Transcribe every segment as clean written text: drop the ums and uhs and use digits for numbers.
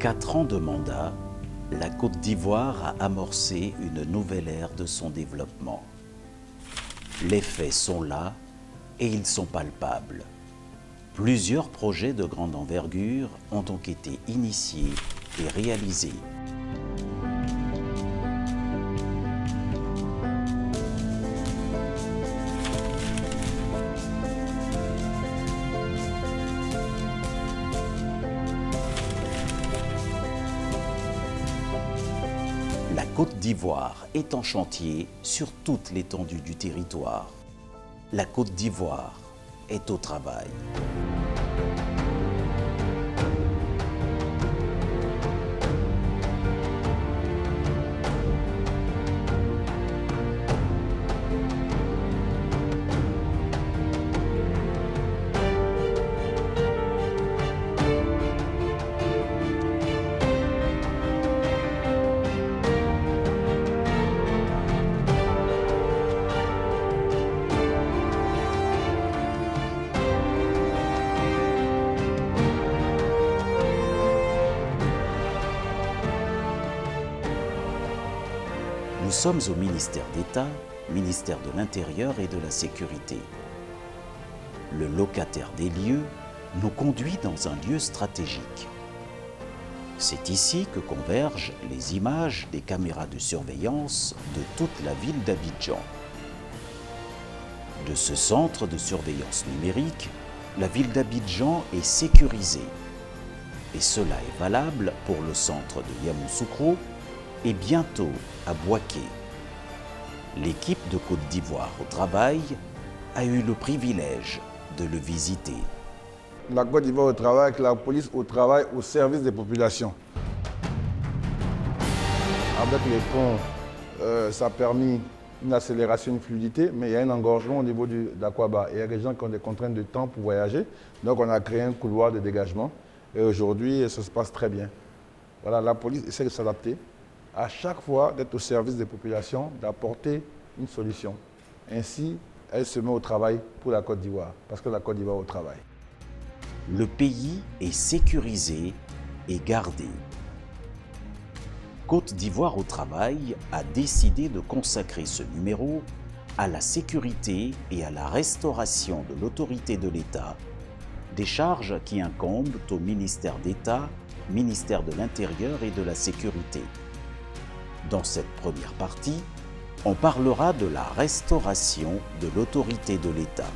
4 ans de mandat, la Côte d'Ivoire a amorcé une nouvelle ère de son développement. Les faits sont là et ils sont palpables. Plusieurs projets de grande envergure ont donc été initiés et réalisés. La Côte d'Ivoire est en chantier sur toute l'étendue du territoire. La Côte d'Ivoire est au travail. Nous sommes au ministère d'État, ministère de l'Intérieur et de la Sécurité. Le locataire des lieux nous conduit dans un lieu stratégique. C'est ici que convergent les images des caméras de surveillance de toute la ville d'Abidjan. De ce centre de surveillance numérique, la ville d'Abidjan est sécurisée. Et cela est valable pour le centre de Yamoussoukro et bientôt à Bouaké. L'équipe de Côte d'Ivoire au travail a eu le privilège de le visiter. La Côte d'Ivoire au travail, avec la police au travail, au service des populations. Avec les ponts, ça a permis une accélération, une fluidité, mais il y a un engorgement au niveau d'Akwaba. Il y a des gens qui ont des contraintes de temps pour voyager, donc on a créé un couloir de dégagement. Et aujourd'hui, ça se passe très bien. Voilà, la police essaie de s'adapter. À chaque fois d'être au service des populations, d'apporter une solution. Ainsi, elle se met au travail pour la Côte d'Ivoire, parce que la Côte d'Ivoire au travail. Le pays est sécurisé et gardé. Côte d'Ivoire au travail a décidé de consacrer ce numéro à la sécurité et à la restauration de l'autorité de l'État, des charges qui incombent au ministère d'État, ministère de l'Intérieur et de la Sécurité. Dans cette première partie, on parlera de la restauration de l'autorité de l'État.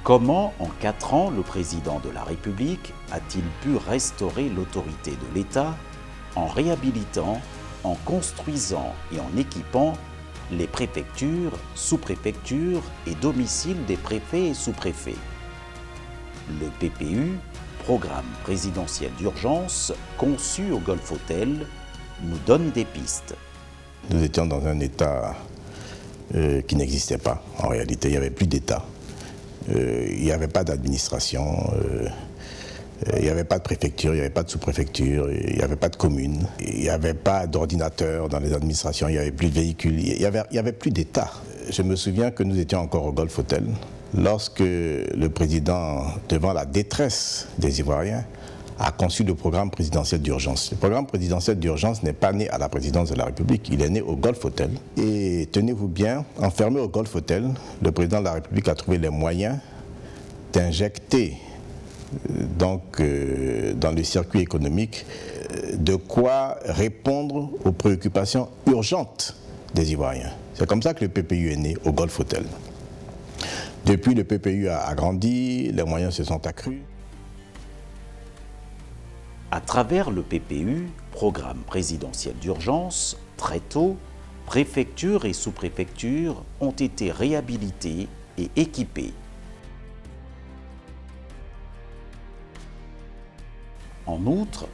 Comment, en 4 ans, le président de la République a-t-il pu restaurer l'autorité de l'État en réhabilitant, en construisant et en équipant les préfectures, sous-préfectures et domiciles des préfets et sous-préfets? Le PPU, Programme présidentiel d'urgence, conçu au Golf Hotel, nous donne des pistes. Nous étions dans un État qui n'existait pas. En réalité, il n'y avait plus d'État. Il n'y avait pas d'administration, il n'y avait pas de préfecture, il n'y avait pas de sous-préfecture, il n'y avait pas de commune, il n'y avait pas d'ordinateur dans les administrations, il n'y avait plus de véhicules, il n'y avait plus d'État. Je me souviens que nous étions encore au Golf Hotel lorsque le président, devant la détresse des Ivoiriens, a conçu le programme présidentiel d'urgence. Le programme présidentiel d'urgence n'est pas né à la présidence de la République, il est né au Golf Hotel. Et tenez-vous bien, enfermé au Golf Hotel, le président de la République a trouvé les moyens d'injecter dans le circuit économique de quoi répondre aux préoccupations urgentes des Ivoiriens. C'est comme ça que le PPU est né au Golf Hotel. Depuis, le PPU a grandi, les moyens se sont accrus. À travers le PPU, Programme présidentiel d'urgence, très tôt, préfectures et sous-préfectures ont été réhabilitées et équipées. En outre,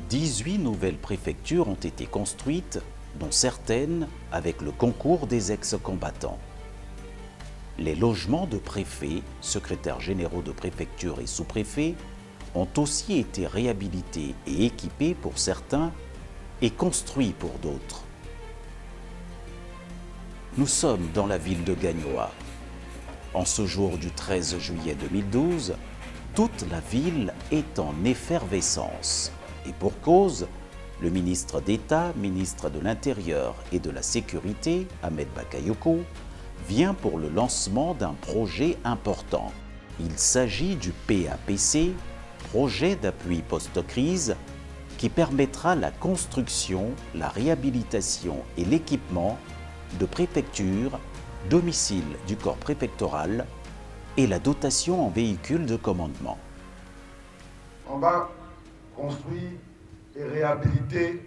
18 nouvelles préfectures ont été construites, dont certaines avec le concours des ex-combattants. Les logements de préfets, secrétaires généraux de préfecture et sous-préfets ont aussi été réhabilités et équipés pour certains et construits pour d'autres. Nous sommes dans la ville de Gagnoa. En ce jour du 13 juillet 2012, Toute la ville est en effervescence. Et pour cause, le ministre d'État, ministre de l'Intérieur et de la Sécurité, Ahmed Bakayoko, vient pour le lancement d'un projet important. Il s'agit du PAPC, projet d'appui post-crise, qui permettra la construction, la réhabilitation et l'équipement de préfectures, domiciles du corps préfectoral et la dotation en véhicules de commandement. On va construire et réhabiliter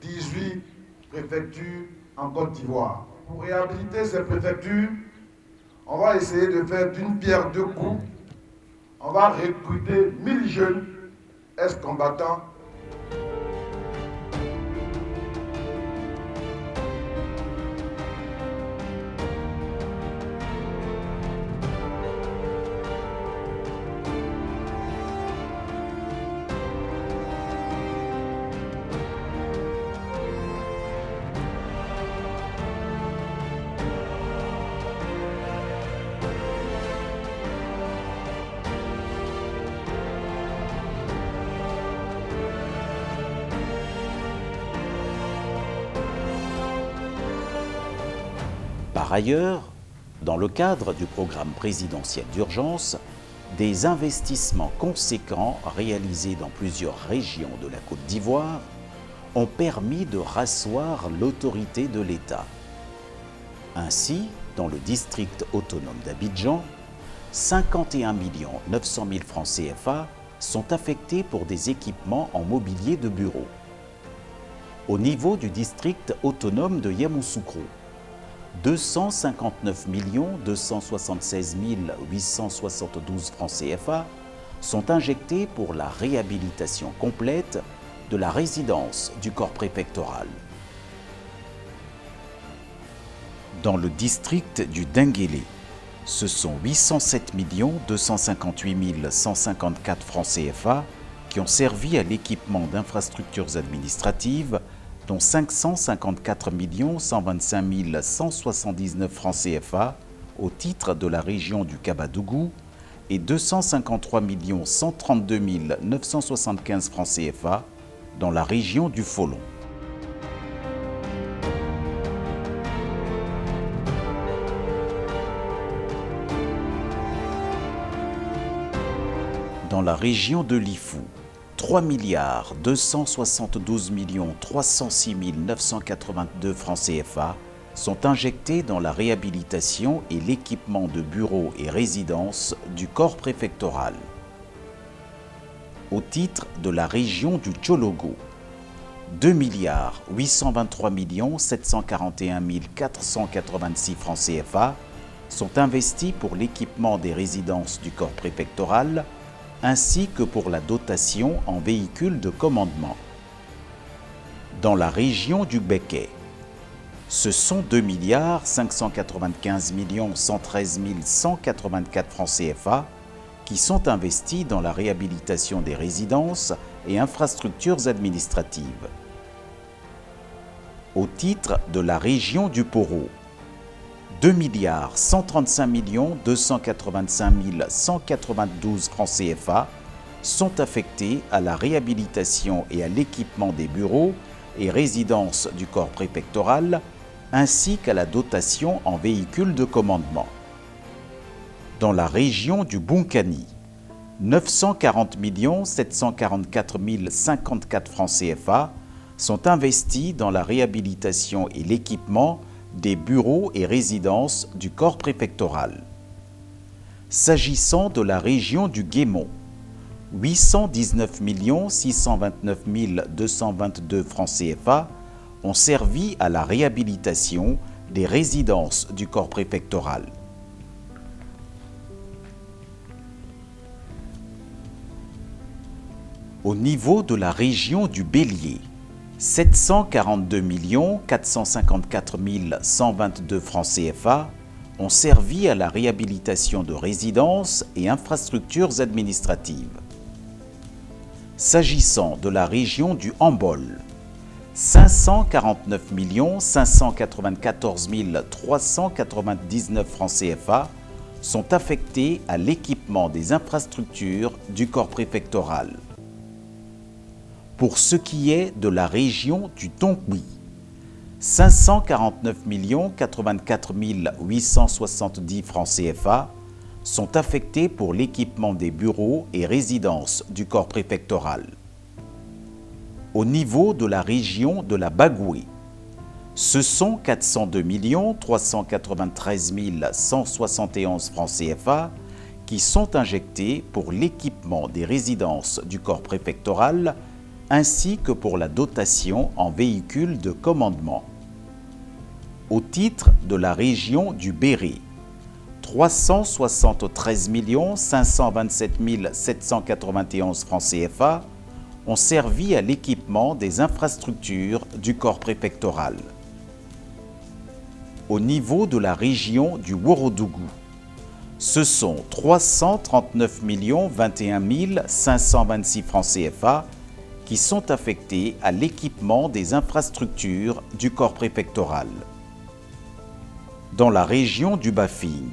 18 préfectures en Côte d'Ivoire. Pour réhabiliter ces préfectures, on va essayer de faire d'une pierre deux coups. On va recruter 1000 jeunes ex-combattants. Par ailleurs, dans le cadre du programme présidentiel d'urgence, des investissements conséquents réalisés dans plusieurs régions de la Côte d'Ivoire ont permis de rasseoir l'autorité de l'État. Ainsi, dans le district autonome d'Abidjan, 51 900 000 francs CFA sont affectés pour des équipements en mobilier de bureau. Au niveau du district autonome de Yamoussoukro, 259 276 872 francs CFA sont injectés pour la réhabilitation complète de la résidence du corps préfectoral. Dans le district du Denguélé, ce sont 807 258 154 francs CFA qui ont servi à l'équipement d'infrastructures administratives, dont 554 125 179 francs CFA au titre de la région du Kabadougou et 253 132 975 francs CFA dans la région du Folon. Dans la région de Lifou, 3 272 306 982 francs CFA sont injectés dans la réhabilitation et l'équipement de bureaux et résidences du corps préfectoral. Au titre de la région du Tchologo, 2 823 741 486 francs CFA sont investis pour l'équipement des résidences du corps préfectoral ainsi que pour la dotation en véhicules de commandement. Dans la région du Béquet, ce sont 2 595 113 184 francs CFA qui sont investis dans la réhabilitation des résidences et infrastructures administratives. Au titre de la région du Poro, 2 135 285 192 francs CFA sont affectés à la réhabilitation et à l'équipement des bureaux et résidences du corps préfectoral, ainsi qu'à la dotation en véhicules de commandement. Dans la région du Bunkani, 940 744 054 francs CFA sont investis dans la réhabilitation et l'équipement des bureaux et résidences du corps préfectoral. S'agissant de la région du Guémont, 819 629 222 francs CFA ont servi à la réhabilitation des résidences du corps préfectoral. Au niveau de la région du Bélier, 742 454 122 francs CFA ont servi à la réhabilitation de résidences et infrastructures administratives. S'agissant de la région du Hambol, 549 594 399 francs CFA sont affectés à l'équipement des infrastructures du corps préfectoral. Pour ce qui est de la région du Tongwi, 549 084 870 francs CFA sont affectés pour l'équipement des bureaux et résidences du corps préfectoral. Au niveau de la région de la Bagoué, ce sont 402 393 171 francs CFA qui sont injectés pour l'équipement des résidences du corps préfectoral ainsi que pour la dotation en véhicules de commandement. Au titre de la région du Béret, 373 527 791 francs CFA ont servi à l'équipement des infrastructures du corps préfectoral. Au niveau de la région du Worodougou, ce sont 339 021 526 francs CFA qui sont affectés à l'équipement des infrastructures du corps préfectoral. Dans la région du Bafing,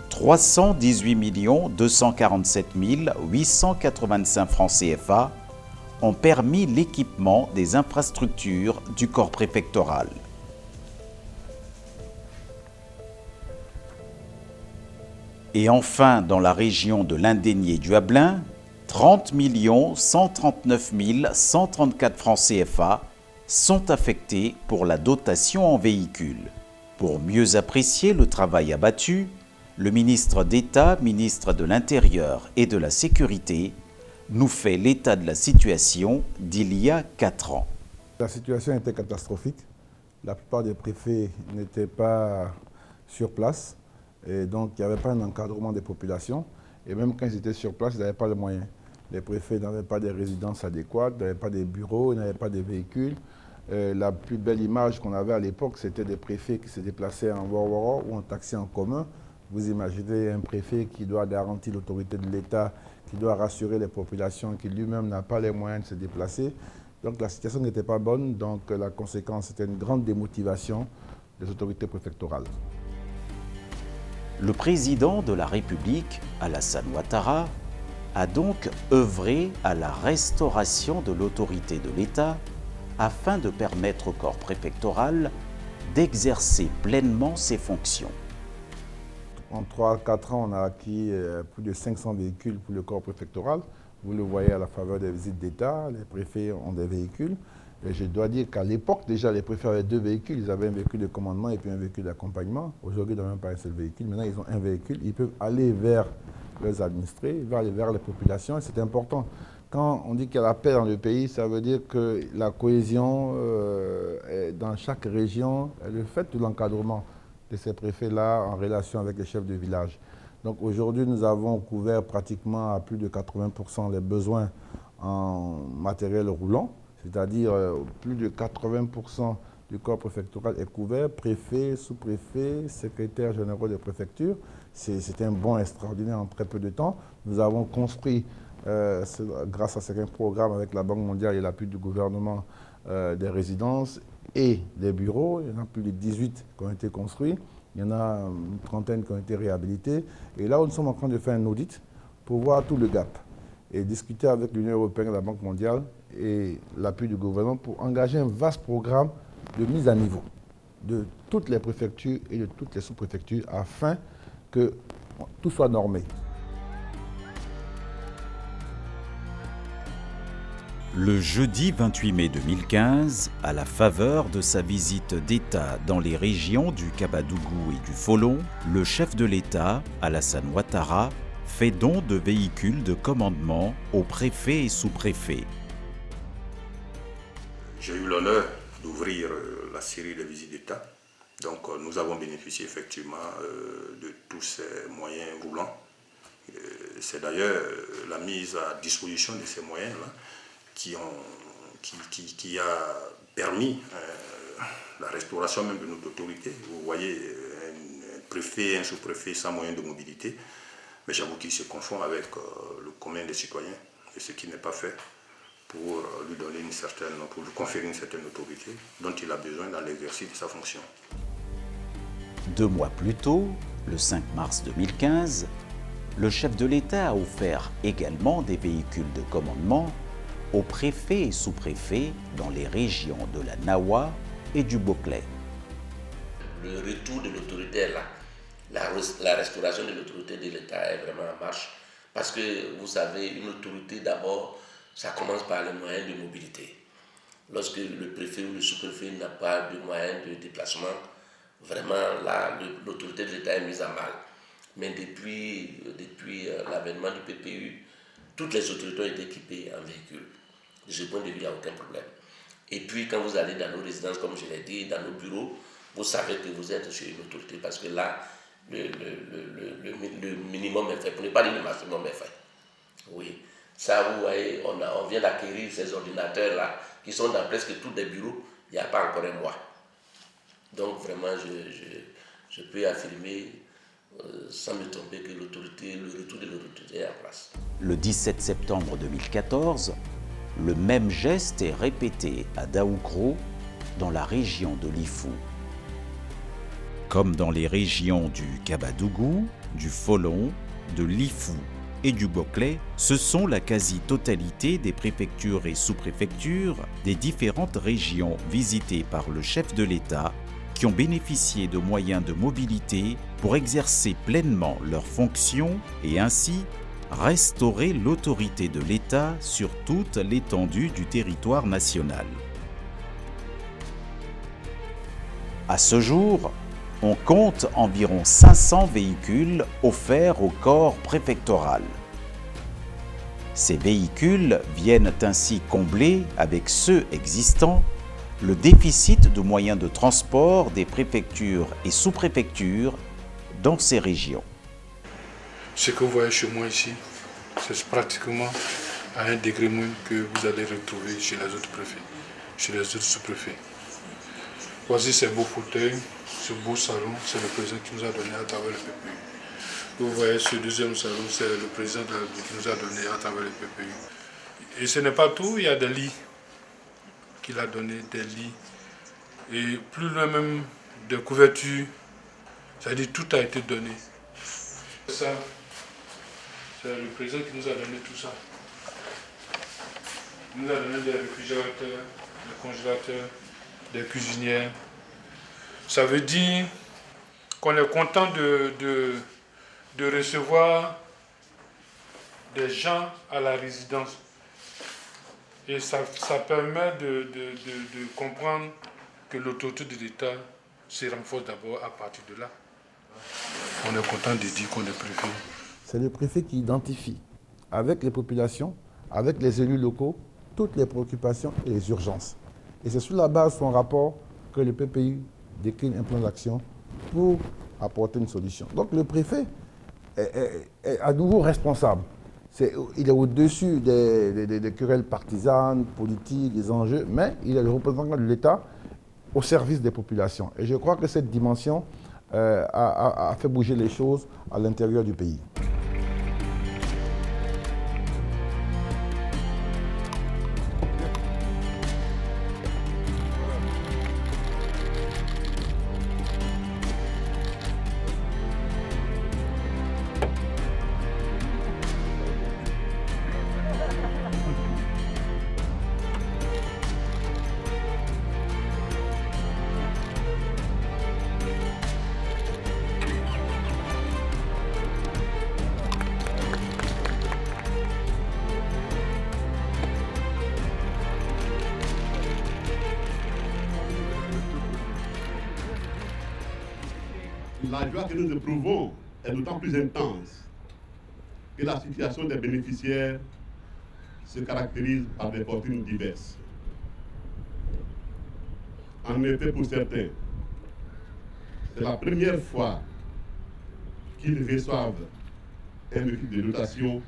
318 247 885 francs CFA ont permis l'équipement des infrastructures du corps préfectoral. Et enfin, dans la région de l'Indénié-du-Hablin, 30 139 134 francs CFA sont affectés pour la dotation en véhicules. Pour mieux apprécier le travail abattu, le ministre d'État, ministre de l'Intérieur et de la Sécurité, nous fait l'état de la situation d'il y a 4 ans. La situation était catastrophique. La plupart des préfets n'étaient pas sur place. Et donc, il n'y avait pas un encadrement des populations. Et même quand ils étaient sur place, ils n'avaient pas les moyens. Les préfets n'avaient pas des résidences adéquates, n'avaient pas des bureaux, n'avaient pas des véhicules. La plus belle image qu'on avait à l'époque, c'était des préfets qui se déplaçaient en Wawara ou en taxi en commun. Vous imaginez un préfet qui doit garantir l'autorité de l'État, qui doit rassurer les populations, qui lui-même n'a pas les moyens de se déplacer. Donc la situation n'était pas bonne, donc la conséquence, c'était une grande démotivation des autorités préfectorales. Le président de la République, Alassane Ouattara, a donc œuvré à la restauration de l'autorité de l'État afin de permettre au corps préfectoral d'exercer pleinement ses fonctions. En 3 à 4 ans, on a acquis plus de 500 véhicules pour le corps préfectoral. Vous le voyez à la faveur des visites d'État, les préfets ont des véhicules. Et je dois dire qu'à l'époque, déjà, les préfets avaient 2 véhicules. Ils avaient un véhicule de commandement et puis un véhicule d'accompagnement. Aujourd'hui, ils n'ont même pas un seul véhicule. Maintenant, ils ont un véhicule. Ils peuvent aller vers leurs administrés, ils peuvent aller vers les populations. Et c'est important. Quand on dit qu'il y a la paix dans le pays, ça veut dire que la cohésion est dans chaque région, le fait de l'encadrement de ces préfets-là en relation avec les chefs de village. Donc aujourd'hui, nous avons couvert pratiquement à plus de 80% les besoins en matériel roulant. C'est-à-dire plus de 80% du corps préfectoral est couvert, préfet, sous-préfet, secrétaire généraux des préfectures. C'est un bond extraordinaire en très peu de temps. Nous avons construit, grâce à certains programmes avec la Banque mondiale et l'appui du gouvernement, des résidences et des bureaux. Il y en a plus de 18 qui ont été construits. Il y en a une trentaine qui ont été réhabilités. Et là, nous sommes en train de faire un audit pour voir tout le gap et discuter avec l'Union européenne et la Banque mondiale et l'appui du gouvernement pour engager un vaste programme de mise à niveau de toutes les préfectures et de toutes les sous-préfectures afin que tout soit normé. Le jeudi 28 mai 2015, à la faveur de sa visite d'État dans les régions du Kabadougou et du Folon, le chef de l'État, Alassane Ouattara, fait don de véhicules de commandement aux préfets et sous-préfets. J'ai eu l'honneur d'ouvrir la série de visites d'État. Donc nous avons bénéficié effectivement de tous ces moyens roulants. C'est d'ailleurs la mise à disposition de ces moyens-là qui a permis la restauration même de notre autorité. Vous voyez, un préfet, un sous-préfet sans moyens de mobilité, mais j'avoue qu'il se confond avec le commun des citoyens, et ce qui n'est pas fait pour lui donner pour lui conférer une certaine autorité dont il a besoin dans l'exercice de sa fonction. 2 mois plus tôt, Le 5 mars 2015, le chef de l'État a offert également des véhicules de commandement aux préfets et sous-préfets dans les régions de la Nawa et du Boclé. Le retour de l'autorité est là. La restauration de l'autorité de l'État est vraiment en marche. Parce que, vous savez, une autorité, d'abord, ça commence par les moyens de mobilité. Lorsque le préfet ou le sous-préfet n'a pas de moyens de déplacement, vraiment, l'autorité de l'État est mise à mal. Mais depuis l'avènement du PPU, toutes les autorités ont été équipées en véhicules. De ce point de vue, il n'y a aucun problème. Et puis, quand vous allez dans nos résidences, comme je l'ai dit, dans nos bureaux, vous savez que vous êtes chez une autorité parce que là, le minimum est fait, pour ne pas dire le maximum est fait. Oui, ça, vous voyez, on vient d'acquérir ces ordinateurs-là qui sont dans presque tous les bureaux, il n'y a pas encore un mois. Donc, vraiment, je peux affirmer, sans me tromper, que le retour de l'autorité est en place. Le 17 septembre 2014, le même geste est répété à Daoukro, dans la région de l'Ifou. Comme dans les régions du Kabadougou, du Folon, de l'Ifou et du Boclé, ce sont la quasi-totalité des préfectures et sous-préfectures des différentes régions visitées par le chef de l'État qui ont bénéficié de moyens de mobilité pour exercer pleinement leurs fonctions et ainsi restaurer l'autorité de l'État sur toute l'étendue du territoire national. À ce jour, on compte environ 500 véhicules offerts au corps préfectoral. Ces véhicules viennent ainsi combler, avec ceux existants, le déficit de moyens de transport des préfectures et sous-préfectures dans ces régions. Ce que vous voyez chez moi ici, c'est pratiquement à un degré moins que vous allez retrouver chez les autres préfets, chez les autres sous-préfets. Voici ces beaux fauteuils, ce beau salon, c'est le président qui nous a donné à travers le PPU. Vous voyez ce deuxième salon, c'est le président de la République qui nous a donné à travers le PPU. Et ce n'est pas tout, il y a des lits qu'il a donné, des lits. Et plus loin même des couvertures, c'est-à-dire tout a été donné. Ça, c'est le président qui nous a donné tout ça. Il nous a donné des réfrigérateurs, des congélateurs, des cuisinières. Ça veut dire qu'on est content de recevoir des gens à la résidence. Et ça permet de comprendre que l'autorité de l'État se renforce d'abord à partir de là. On est content de dire qu'on est préfet. C'est le préfet qui identifie avec les populations, avec les élus locaux, toutes les préoccupations et les urgences. Et c'est sur la base de son rapport que le PPU décline un plan d'action pour apporter une solution. Donc le préfet est à nouveau responsable. Il est au-dessus des querelles partisanes, politiques, des enjeux, mais il est le représentant de l'État au service des populations. Et je crois que cette dimension a fait bouger les choses à l'intérieur du pays. La joie que nous éprouvons est d'autant plus intense que la situation des bénéficiaires se caractérise par des fortunes diverses. En effet, pour certains, c'est la première fois qu'ils reçoivent un véhicule de dotation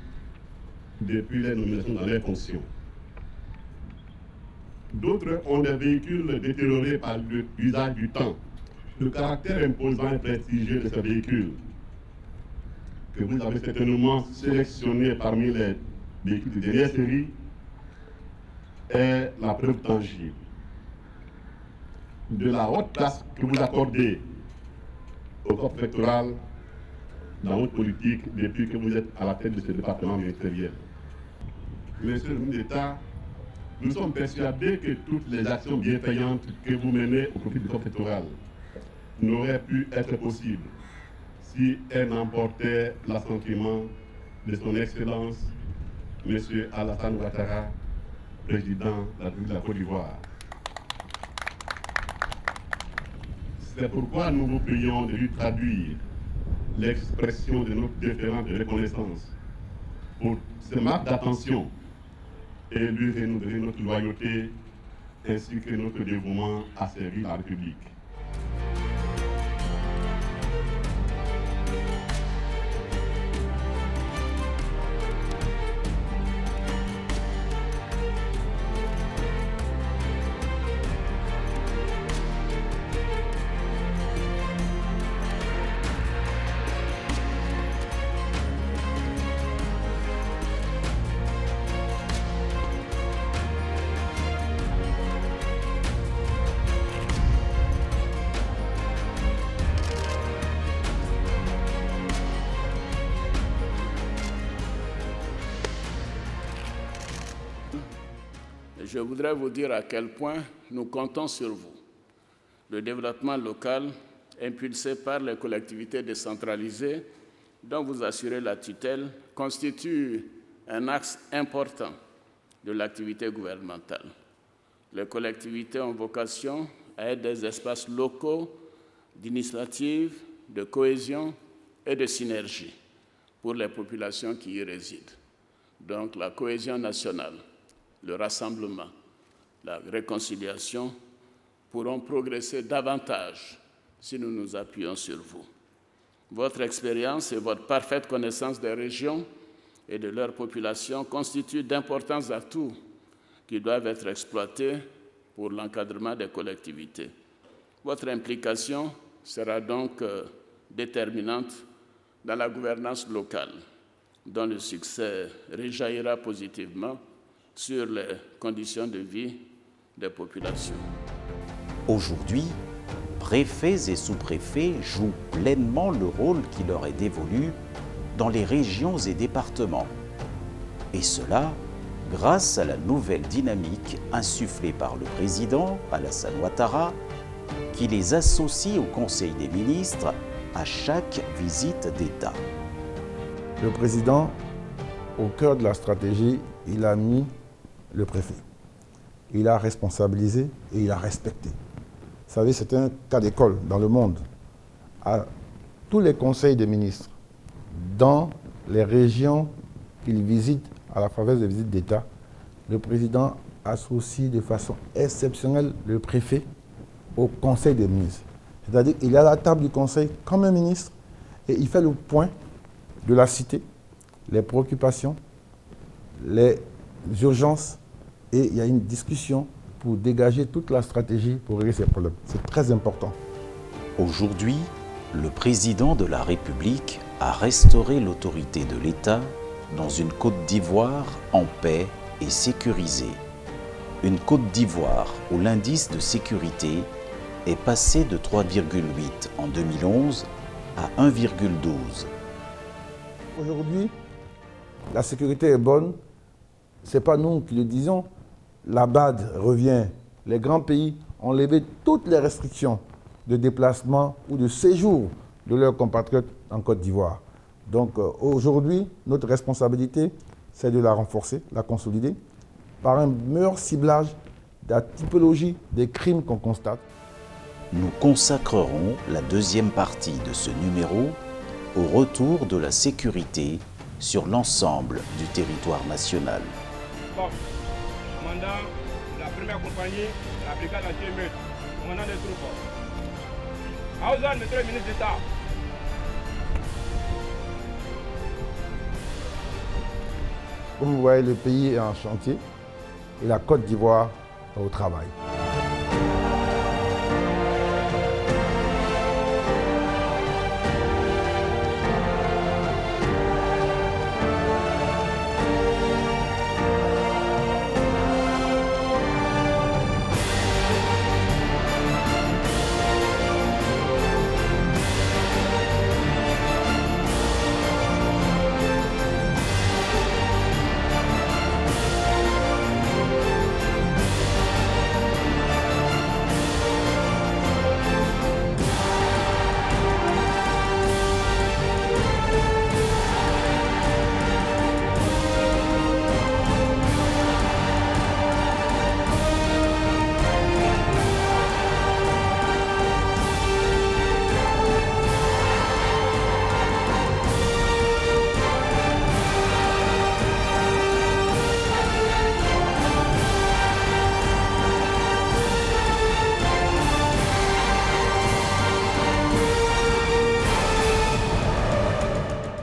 depuis leur nomination dans leurs fonctions. D'autres ont des véhicules détériorés par l'usage du temps. Le caractère imposant et prestigieux de ces véhicules, que vous avez certainement sélectionné parmi les véhicules de dernière série, est la preuve tangible de la haute place que vous accordez au corps préfectoral la haute politique depuis que vous êtes à la tête de ce département ministériel. Monsieur le ministre d'État, nous sommes persuadés que toutes les actions bienveillantes que vous menez au profit du corps électoral n'auraient pu être possibles si elles n'emportaient l'assentiment de son Excellence, M. Alassane Ouattara, président de la République de la Côte d'Ivoire. C'est pourquoi nous vous prions de lui traduire l'expression de notre déférence de reconnaissance pour ce marque d'attention et lui renouveler notre loyauté ainsi que notre dévouement à servir la République. Je voudrais vous dire à quel point nous comptons sur vous. Le développement local, impulsé par les collectivités décentralisées, dont vous assurez la tutelle, constitue un axe important de l'activité gouvernementale. Les collectivités ont vocation à être des espaces locaux d'initiative, de cohésion et de synergie pour les populations qui y résident. Donc la cohésion nationale, le rassemblement, la réconciliation pourront progresser davantage si nous nous appuyons sur vous. Votre expérience et votre parfaite connaissance des régions et de leurs populations constituent d'importants atouts qui doivent être exploités pour l'encadrement des collectivités. Votre implication sera donc déterminante dans la gouvernance locale, dont le succès rejaillira positivement sur les conditions de vie des populations. Aujourd'hui, préfets et sous-préfets jouent pleinement le rôle qui leur est dévolu dans les régions et départements. Et cela grâce à la nouvelle dynamique insufflée par le président Alassane Ouattara, qui les associe au Conseil des ministres à chaque visite d'État. Le président, au cœur de la stratégie, il a mis le préfet. Il a responsabilisé et il a respecté. Vous savez, c'est un cas d'école dans le monde. À tous les conseils des ministres, dans les régions qu'il visite à la faveur des visites d'État, le président associe de façon exceptionnelle le préfet au conseil des ministres. C'est-à-dire qu'il est à la table du conseil comme un ministre et il fait le point de la cité, les préoccupations, les urgences, et il y a une discussion pour dégager toute la stratégie pour régler ces problèmes. C'est très important. Aujourd'hui, le président de la République a restauré l'autorité de l'État dans une Côte d'Ivoire en paix et sécurisée. Une Côte d'Ivoire où l'indice de sécurité est passé de 3,8 en 2011 à 1,12. Aujourd'hui, la sécurité est bonne. Ce n'est pas nous qui le disons. La BAD revient. Les grands pays ont levé toutes les restrictions de déplacement ou de séjour de leurs compatriotes en Côte d'Ivoire. Donc aujourd'hui, notre responsabilité, c'est de la renforcer, la consolider, par un meilleur ciblage de la typologie des crimes qu'on constate. Nous consacrerons la deuxième partie de ce numéro au retour de la sécurité sur l'ensemble du territoire national. Bon, commandant de la première compagnie de la brigade anti-émeute, commandant des troupes. Aouzan, monsieur le ministre d'État. Comme vous voyez, le pays est en chantier et la Côte d'Ivoire est au travail.